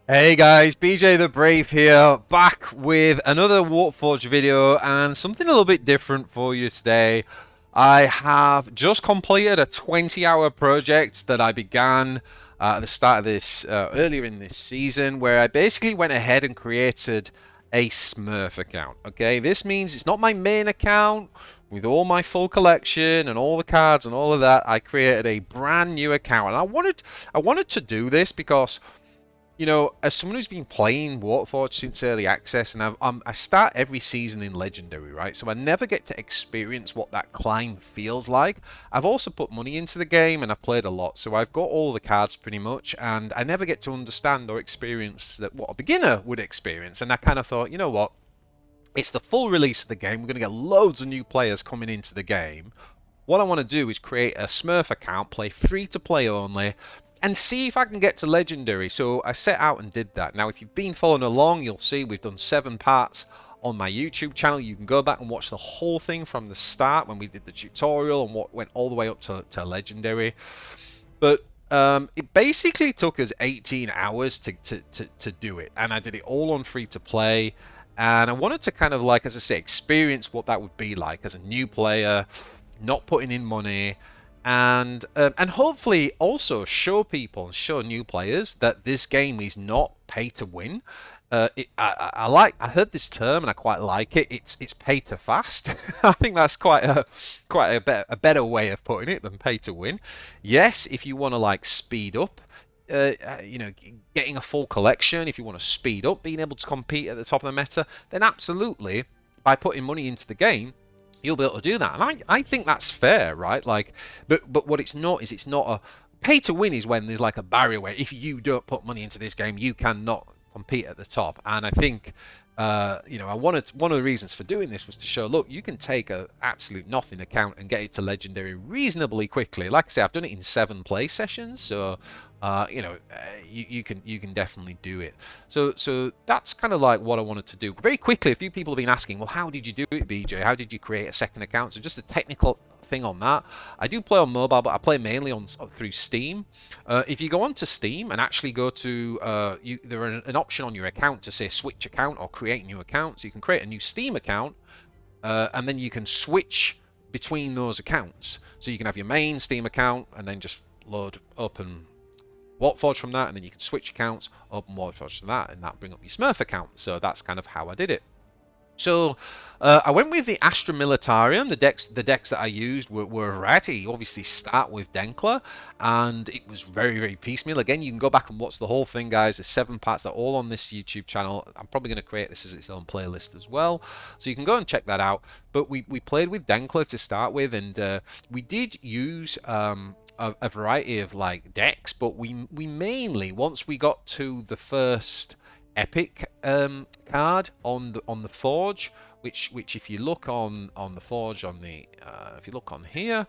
Hey guys, BJ the Brave here, back with another Warpforge video and something a little bit different for you today. I have just completed a 20-hour project that I began at the start of this, earlier in this season, where I basically went ahead and created a Smurf account. Okay, this means it's not my main account with all my full collection and all the cards and all of that. I created a brand new account, and I wanted to do this because, you know, as someone who's been playing Warpforge since early access, and I start every season in Legendary, right? So I never get to experience what that climb feels like. I've also put money into the game, and I've played a lot, so I've got all the cards pretty much, and I never get to understand or experience that what a beginner would experience. And I kind of thought, you know what? It's the full release of the game. We're going to get loads of new players coming into the game. What I want to do is create a Smurf account, play free to play only, and see if I can get to Legendary. So I set out and did that. Now, if you've been following along, you'll see we've done 7 parts on my YouTube channel. You can go back and watch the whole thing from the start when we did the tutorial and what went all the way up to Legendary. But it basically took us 18 hours to do it, and I did it all on free to play. And I wanted to kind of, like, as I say, experience what that would be like as a new player, not putting in money, and hopefully also show people, show new players that this game is not pay to win. I heard this term and I quite like it. It's pay to fast. I think that's quite a better way of putting it than pay to win. Yes, if you want to like speed up, you know, getting a full collection, if you want to speed up being able to compete at the top of the meta, then absolutely, by putting money into the game, you'll be able to do that. And I think that's fair, right? Like, but what it's not is, it's not a pay to win is when there's like a barrier where if you don't put money into this game, you cannot compete at the top. And I think, you know, one of the reasons for doing this was to show, look, you can take a absolute nothing account and get it to Legendary reasonably quickly. Like I say, I've done it in 7 play sessions, so you know, you can definitely do it. So that's kind of like what I wanted to do. Very quickly, a few people have been asking, well, how did you do it, BJ? How did you create a second account? So just a technical thing on that. I do play on mobile, but I play mainly on through Steam. If you go onto Steam and actually go to there are an option on your account to say switch account or create new account. So you can create a new Steam account, and then you can switch between those accounts. So you can have your main Steam account and then just load up and Warpforge from that, and then you can switch accounts, open Warpforge from that, and that bring up your Smurf account. So that's kind of how I did it. So I went with the Astra Militarium. The decks that I used were ratty. You obviously start with Denkler, and it was very, very piecemeal. Again, you can go back and watch the whole thing, guys. There's 7 parts. They're all on this YouTube channel. I'm probably going to create this as its own playlist as well, so you can go and check that out. But we played with Denkler to start with, and we did use a variety of like decks, but we mainly, once we got to the first epic card on the forge, which if you look on the forge, on the if you look on here,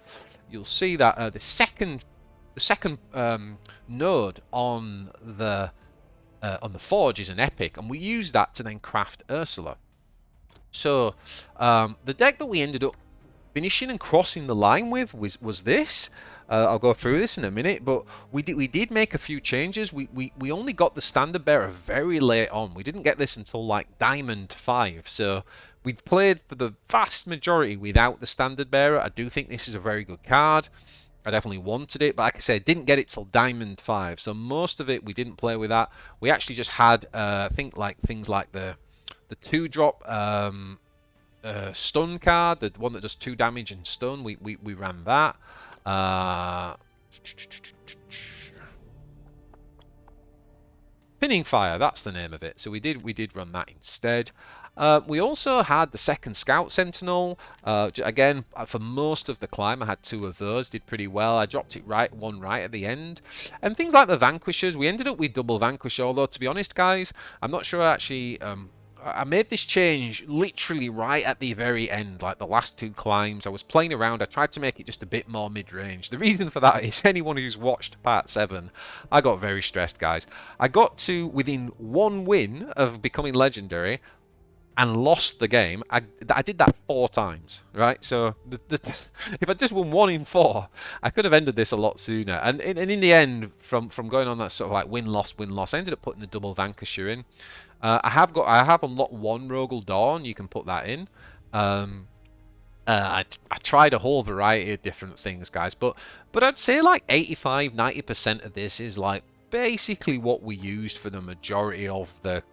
you'll see that the second node on the forge is an epic, and we use that to then craft Ursula. So the deck that we ended up finishing and crossing the line with was this. I'll go through this in a minute, but we did make a few changes. We only got the standard bearer very late on. We didn't get this until like Diamond 5, so we played for the vast majority without the standard bearer. I do think this is a very good card. I definitely wanted it, but like I said, didn't get it till Diamond 5, so most of it we didn't play with that. We actually just had I think like things like the 2-drop stun card, the one that does 2 damage and stun. We ran that. Pinning Fire, that's the name of it. So we did run that instead. We also had the second Scout Sentinel. Again, for most of the climb, I had 2 of those. Did pretty well. I dropped it one right at the end. And things like the Vanquishers, we ended up with double Vanquisher. Although, to be honest, guys, I'm not sure I actually I made this change literally right at the very end, like the last 2 climbs. I was playing around. I tried to make it just a bit more mid-range. The reason for that is anyone who's watched part 7, I got very stressed, guys. I got to within 1 win of becoming legendary, and lost the game. I did that 4 times, right? So if I just won 1 in 4, I could have ended this a lot sooner. And in the end, from going on that sort of like win-loss, I ended up putting the double Vanquisher in. I have unlocked 1 Rogel Dawn. You can put that in. I tried a whole variety of different things, guys, but I'd say like 85-90% of this is like basically what we used for the majority of the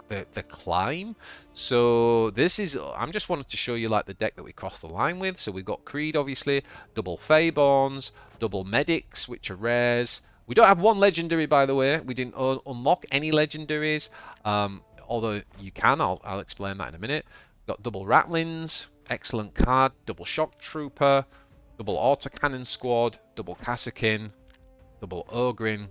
climb. So this is, I'm just wanted to show you like the deck that we crossed the line with. So we've got Creed, obviously, double Faeburns, double Medics, which are rares. We don't have 1 legendary, by the way. We didn't unlock any legendaries, although you can. I'll explain that in a minute. We've got double Ratlings, excellent card, double Shock Trooper, double Autocannon Squad, double Kasrkin, double Ogryn,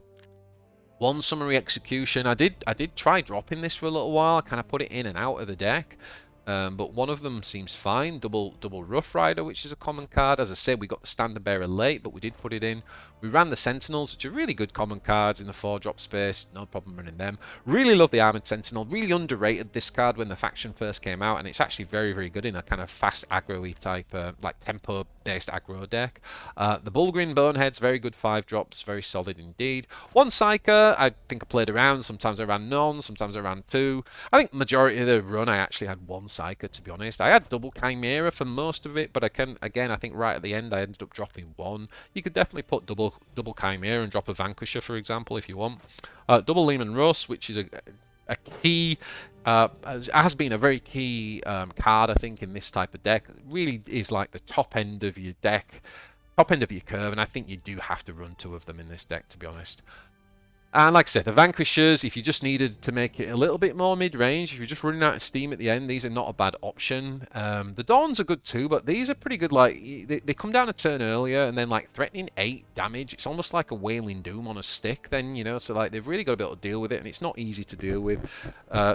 1 Summary Execution. I did try dropping this for a little while. I kind of put it in and out of the deck. But one of them seems fine. Double Rough Rider, which is a common card. As I said, we got the Standard Bearer late, but we did put it in. We ran the Sentinels, which are really good common cards in the 4-drop space. No problem running them. Really love the Armoured Sentinel. Really underrated this card when the faction first came out, and it's actually very, very good in a kind of fast aggro-y type, like tempo-based aggro deck. The Bullgryn Bone'ead's very good 5-drops, very solid indeed. 1 Psyker, I think I played around. Sometimes I ran none, sometimes I ran 2. I think majority of the run I actually had 1 Psyker, to be honest. I had double Chimera for most of it, but I think right at the end I ended up dropping 1. You could definitely put double Chimera and drop a Vanquisher, for example, if you want. Double Leman Russ, which is a key, has been a very key card, I think, in this type of deck. It really is like the top end of your deck, top end of your curve, and I think you do have to run 2 of them in this deck, to be honest. And like I said, the Vanquishers, if you just needed to make it a little bit more mid-range, if you're just running out of steam at the end, these are not a bad option. The Dawns are good too, but these are pretty good. Like they come down a turn earlier, and then like threatening 8 damage. It's almost like a Wailing Doom on a stick then, you know, so like they've really got to be able to deal with it, and it's not easy to deal with.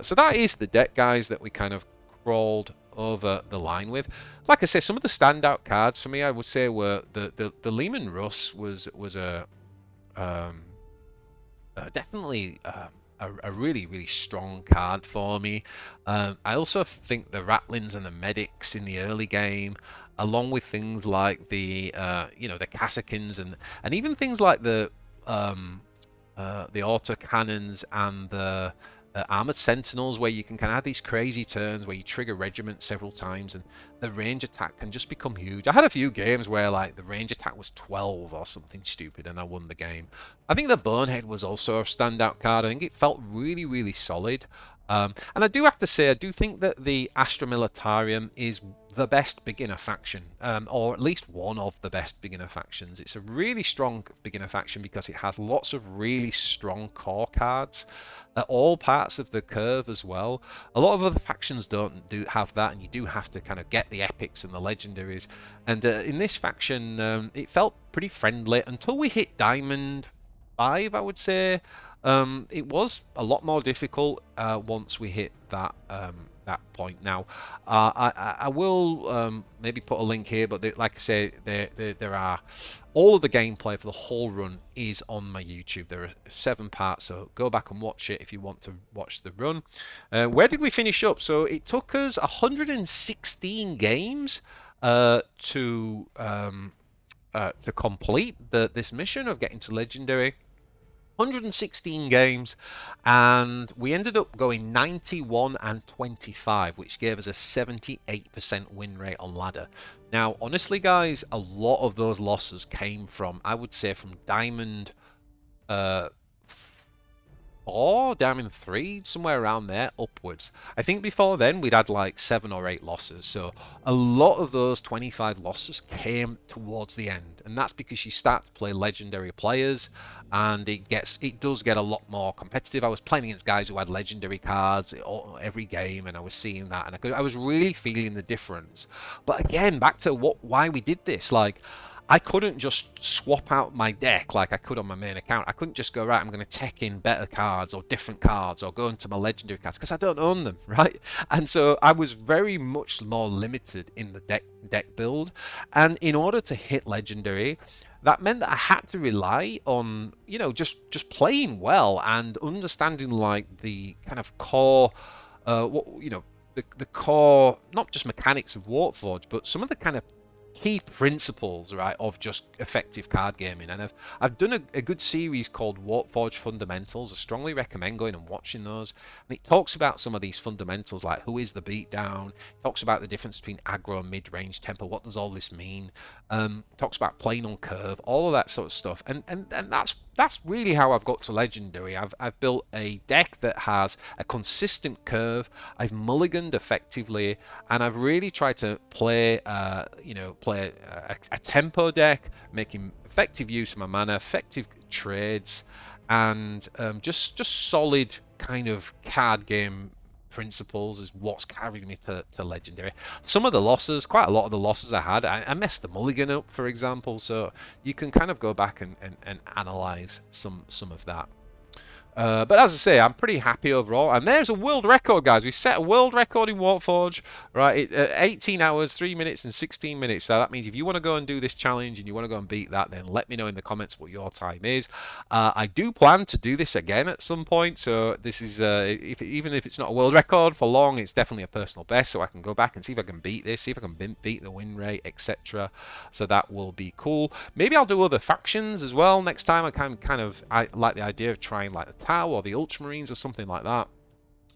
So that is the deck, guys, that we kind of crawled over the line with. Like I say, some of the standout cards for me, I would say, were the Leman Russ was a... definitely a really, really strong card for me. I also think the Ratlings and the Medics in the early game, along with things like the the Kasrkins and even things like the Autocannons and the Armoured Sentinels, where you can kind of have these crazy turns where you trigger regiments several times and the range attack can just become huge. I had a few games where like the range attack was 12 or something stupid and I won the game. I think the Bone'ead was also a standout card. I think it felt really, really solid. And I do have to say, I do think that the Astra Militarum is the best beginner faction, or at least one of the best beginner factions. It's a really strong beginner faction because it has lots of really strong core cards at all parts of the curve as well. A lot of other factions don't have that, and you do have to kind of get the epics and the legendaries. And in this faction, it felt pretty friendly until we hit Diamond 5, I would say. It was a lot more difficult once we hit that point. Now, I will maybe put a link here, but like I say, there are all of the gameplay for the whole run is on my YouTube. There are 7 parts, so go back and watch it if you want to watch the run. Where did we finish up? So it took us 116 games to complete this mission of getting to Legendary. 116 games, and we ended up going 91 and 25, which gave us a 78% win rate on ladder. Now, honestly, guys, a lot of those losses came from, I would say, from Diamond 4, Diamond 3, somewhere around there, upwards. I think before then we'd had like 7 or 8 losses, so a lot of those 25 losses came towards the end, and that's because you start to play legendary players, and it does get a lot more competitive. I was playing against guys who had legendary cards every game, and I was seeing that, and I was really feeling the difference. But again, back to why we did this, like, I couldn't just swap out my deck like I could on my main account. I couldn't just go, right, I'm going to tech in better cards or different cards or go into my legendary cards because I don't own them, right? And so I was very much more limited in the deck build. And in order to hit legendary, that meant that I had to rely on, just playing well and understanding like the kind of core, the core, not just mechanics of Warpforge, but some of the kind of key principles, right, of just effective card gaming. And I've done a good series called Warpforge Fundamentals. I strongly recommend going and watching those. And it talks about some of these fundamentals, like who is the beatdown. It talks about the difference between aggro and mid-range tempo. What does all this mean? Talks about playing on curve, all of that sort of stuff. And that's really how I've got to Legendary. I've built a deck that has a consistent curve. I've mulliganed effectively, and I've really tried to play, play a tempo deck, making effective use of my mana, effective trades, and just solid kind of card game principles is what's carried me to Legendary. Some of the losses, quite a lot of the losses I had, I messed the mulligan up, for example, so you can kind of go back and analyze some of that. But as I say, I'm pretty happy overall. And there's a world record, guys. We set a world record in Warpforge, right? 18 hours, 3 minutes, and 16 minutes. So that means if you want to go and do this challenge and you want to go and beat that, then let me know in the comments what your time is. I do plan to do this again at some point. So this is, even if it's not a world record for long, it's definitely a personal best. So I can go back and see if I can beat this, see if I can beat the win rate, etc. So that will be cool. Maybe I'll do other factions as well next time. I like the idea of trying like the Tau or the Ultramarines or something like that,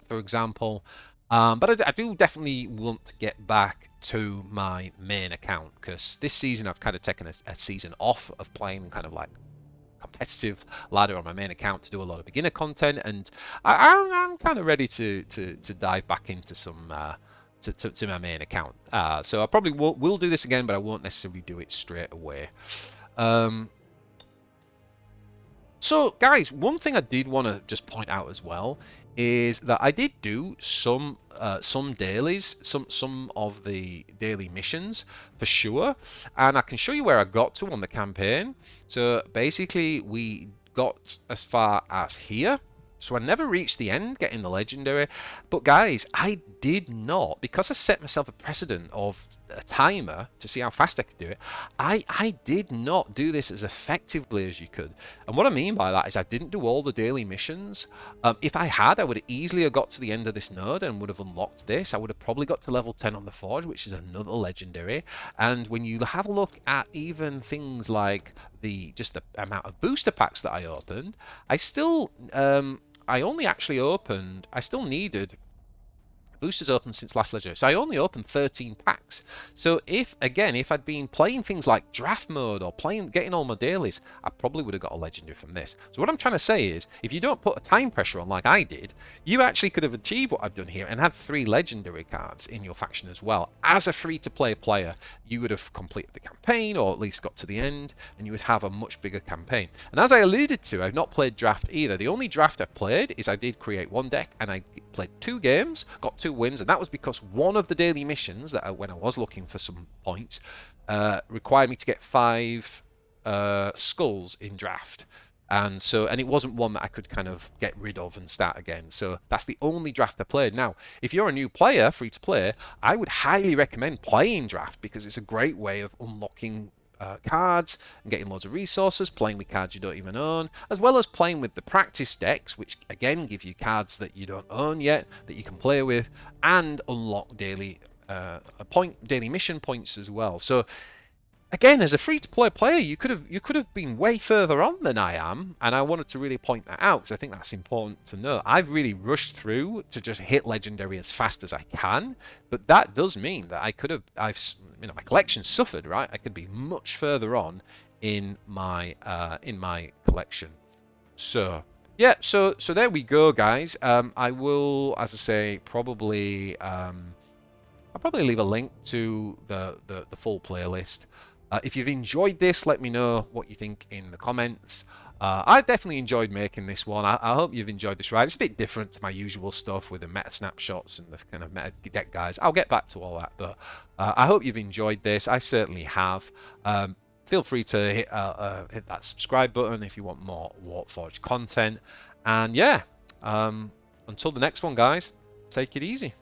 for example. But I do definitely want to get back to my main account, because this season I've kind of taken a season off of playing kind of like competitive ladder on my main account to do a lot of beginner content, and I'm kind of ready to dive back into some to my main account. So I probably will do this again, but I won't necessarily do it straight away. So, guys, one thing I did want to just point out as well is that I did do some dailies, some of the daily missions for sure, and I can show you where I got to on the campaign. So basically, we got as far as here. So I never reached the end getting the Legendary. But guys, I did not, because I set myself a precedent of a timer to see how fast I could do it, I did not do this as effectively as you could. And what I mean by that is I didn't do all the daily missions. If I had, I would have easily have got to the end of this node and would have unlocked this. I would have probably got to level 10 on the Forge, which is another Legendary. And when you have a look at even things like just the amount of booster packs that I opened, I still... I still needed boosters open since last Legendary, so I only opened 13 packs. So if I'd been playing things like draft mode or getting all my dailies, I probably would have got a Legendary from this. So what I'm trying to say is, if you don't put a time pressure on like I did, you actually could have achieved what I've done here and had 3 Legendary cards in your faction as well. As a free-to-play player, you would have completed the campaign, or at least got to the end, and you would have a much bigger campaign. And as I alluded to, I've not played draft either. The only draft I played is I did create one deck, and I played 2 games, got 2 wins, and that was because one of the daily missions that when I was looking for some points required me to get 5 skulls in draft. And it wasn't one that I could kind of get rid of and start again. So that's the only draft I played. Now, if you're a new player, free to play, I would highly recommend playing draft, because it's a great way of unlocking cards and getting loads of resources, playing with cards you don't even own, as well as playing with the practice decks, which again give you cards that you don't own yet that you can play with, and unlock daily mission points as well. So again, as a free-to-play player, you could have been way further on than I am, and I wanted to really point that out, because I think that's important to know. I've really rushed through to just hit Legendary as fast as I can, but that does mean that my collection suffered, right? I could be much further on in my collection. So yeah, so there we go, guys. I will, as I say, probably I'll probably leave a link to the full playlist. If you've enjoyed this, let me know what you think in the comments. I definitely enjoyed making this one. I hope you've enjoyed this ride. It's a bit different to my usual stuff with the meta snapshots and the kind of meta deck guides. I'll get back to all that, but I hope you've enjoyed this. I certainly have. Feel free to hit that subscribe button if you want more Warpforge content. And yeah, until the next one, guys, take it easy.